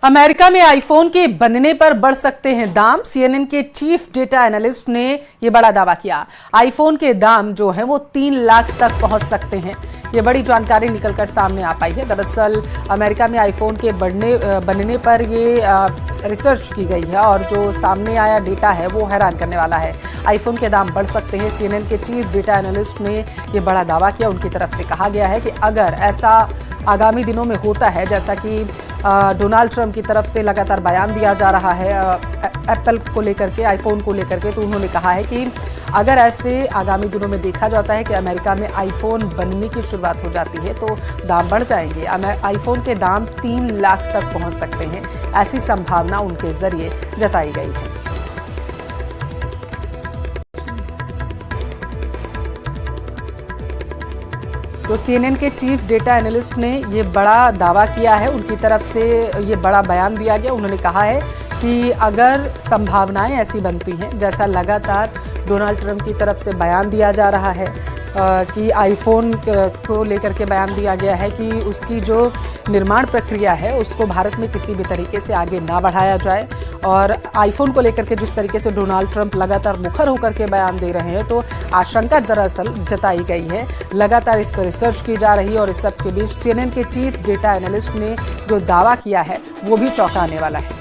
America में iPhone के बनने पर बढ़ सकते हैं दाम। सीएनएन के चीफ डेटा एनालिस्ट ने यह बड़ा दावा किया। आईफोन के दाम जो हैं वो 3 लाख तक पहुंच सकते हैं। ये बड़ी जानकारी निकलकर सामने आ पाई है। दरअसल अमेरिका में आईफोन के बनने पर ये रिसर्च की गई है और जो सामने आया डेटा है वो हैरान करने वाला है। आईफोन के दाम बढ़ सकते हैं। सीएनएन के चीफ डेटा एनालिस्ट ने ये बड़ा दावा किया। उनकी तरफ से कहा गया है कि अगर ऐसा आगामी दिनों में होता है, जैसा कि डोनाल्ड ट्रंप की तरफ से लगातार बयान दिया जा रहा है एप्पल को लेकर के, आईफोन को लेकर के, तो उन्होंने कहा है कि अगर ऐसे आगामी दिनों में देखा जाता है कि अमेरिका में आईफोन बनने की शुरुआत हो जाती है तो दाम बढ़ जाएंगे। आईफोन के दाम 3 लाख तक पहुंच सकते हैं, ऐसी संभावना उनके जरिए जताई गई है। तो सीएनएन के चीफ डेटा एनालिस्ट ने ये बड़ा दावा किया है। उनकी तरफ से ये बड़ा बयान दिया गया। उन्होंने कहा है कि अगर संभावनाएं ऐसी बनती हैं, जैसा लगातार डोनाल्ड ट्रंप की तरफ से बयान दिया जा रहा है कि आईफोन को लेकर के बयान दिया गया है कि उसकी जो निर्माण प्रक्रिया है उसको भारत में किसी भी तरीके से आगे ना बढ़ाया जाए, और आईफोन को लेकर के जिस तरीके से डोनाल्ड ट्रंप लगातार मुखर होकर के बयान दे रहे हैं, तो आशंका दरअसल जताई गई है। लगातार इस पर रिसर्च की जा रही है और इस सब के बीच सीएनएन के चीफ डेटा एनालिस्ट ने जो दावा किया है वो भी चौंकाने वाला है।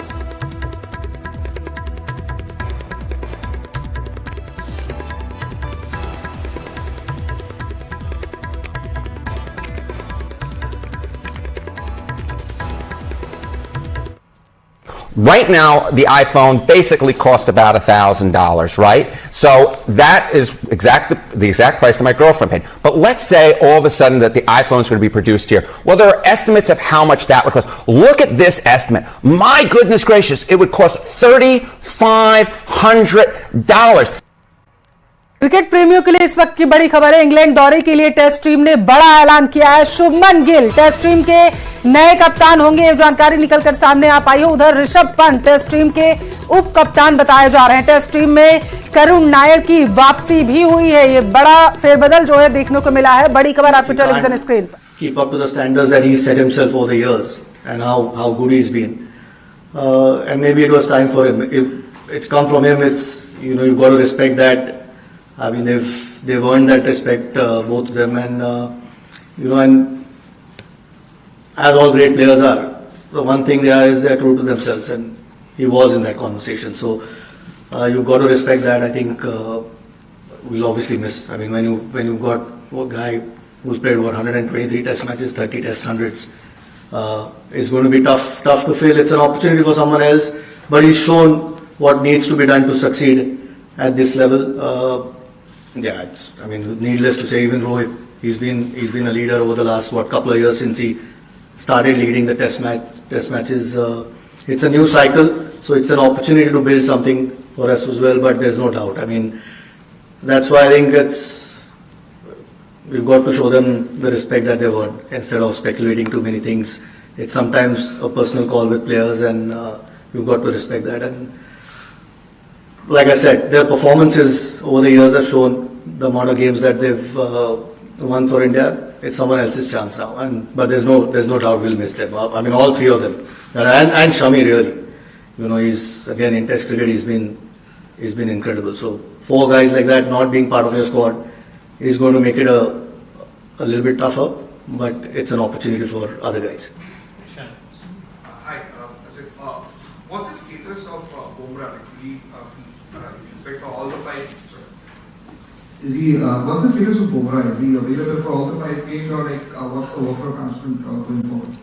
Right now, the iPhone basically cost about $1,000, right? So that is the exact price that my girlfriend paid. But let's say all of a sudden that the iPhone is going to be produced here. Well, there are estimates of how much that would cost. Look at this estimate. My goodness gracious, it would cost $3,500. Cricket प्रेमियों के लिए इस वक्त की बड़ी खबर है। England दौरे के लिए टेस्ट टीम ने बड़ा ऐलान किया है। शुभमन गिल टेस्ट टीम के नए कप्तान होंगे, ये जानकारी निकलकर सामने आ पाई है। उधर ऋषभ पंत टेस्ट टीम के उप कप्तान बताए जा रहे हैं। टेस्ट टीम में करुण नायर की वापसी भी हुई है। ये बड़ा फेरबदल जो है देखने को मिला है। बड़ी खबर आपकी टेलीविजन स्क्रीन पर। Keep up to the standards that he set himself over the years and how good he's been, and maybe it was time for him. It's come from him. It's, you've got to respect that. I mean, they've earned that respect, both of them, and and as all great players are, the one thing they are is they're true to themselves, and he was in that conversation. So you've got to respect that. I think we'll obviously miss. I mean, when you've got a guy who's played 123 Test matches, 30 Test hundreds, it's going to be tough to fill. It's an opportunity for someone else, but he's shown what needs to be done to succeed at this level. Needless to say, even Rohit, he's been a leader over the last couple of years since he started leading the test matches. It's a new cycle, so it's an opportunity to build something for us as well. But there's no doubt. I mean, that's why I think we've got to show them the respect that they've earned instead of speculating too many things. It's sometimes a personal call with players, and you've got to respect that. And like I said, their performances over the years have shown the amount of games that they've won for India. It's someone else's chance now, but there's no doubt we'll miss them. I mean, all three of them, and Shami really. He's again in Test cricket. He's been incredible. So 4 guys like that not being part of your squad is going to make it a little bit tougher, but it's an opportunity for other guys. Hi, what's the status of Bumrah? Is he fit for all the 5? What's the status of Bumrah? Is he available for all the 5 games, or what's the work constant going forward?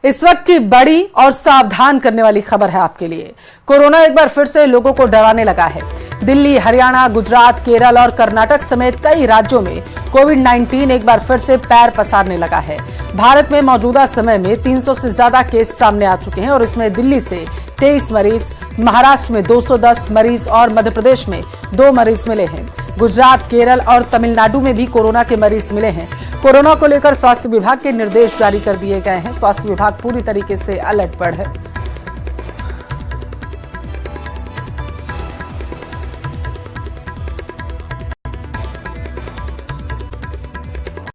इस वक्त की बड़ी और सावधान करने वाली खबर है आपके लिए। कोरोना एक बार फिर से लोगों को डराने लगा है। दिल्ली, हरियाणा, गुजरात, केरल और कर्नाटक समेत कई राज्यों में कोविड-19 एक बार फिर से पैर पसारने लगा है। भारत में मौजूदा समय में 300 से ज्यादा केस सामने आ चुके हैं और इसमें दिल्ली से 23 मरीज, महाराष्ट्र में 210 मरीज और मध्य प्रदेश में 2 मरीज मिले हैं। गुजरात, केरल और तमिलनाडु में भी कोरोना के मरीज मिले हैं। कोरोना को लेकर स्वास्थ्य विभाग के निर्देश जारी कर दिए गए हैं। स्वास्थ्य विभाग पूरी तरीके से अलर्ट पर है।